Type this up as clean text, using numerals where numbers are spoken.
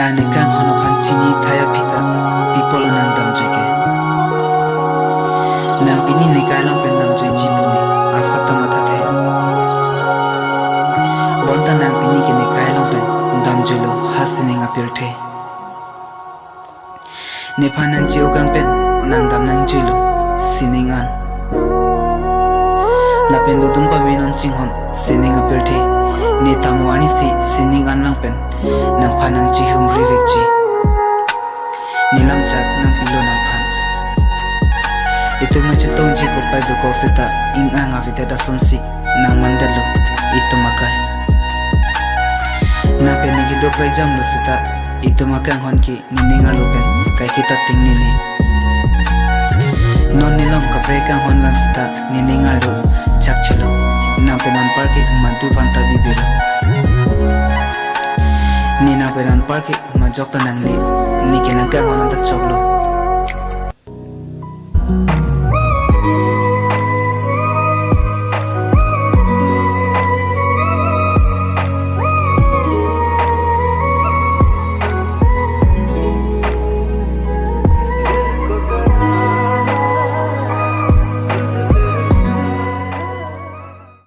Nane kang hono panchini thaya pita people nang dam joike. Nang pini ne kailong pen dam joi jipuni asap tama thathe. Bonta nang pini ke ne kailong pen dam jolo hasine ngapirthe. Nepa nang jiu kang pen nang dam nang jolo siningan. Na pen dudung pa menon chinghon sining ngapirthe. Ni tamuani si siningan lang pen nang panang jihum rivekji. Nilam chat nang pilo nang pan. Itu ngacetong ji kopai do koseta ing anga viteda sonsi nang mandalo itu makai. Na penigi do kai jam lo seta itu makai honki nininga lopen kai kita ting nini. Non nilom kapre kang hon lang seta nininga lo chak chilo. Na penan parki madu panta bibiro. Nina penan parki majok tanang ni kena kang hon anda choklo.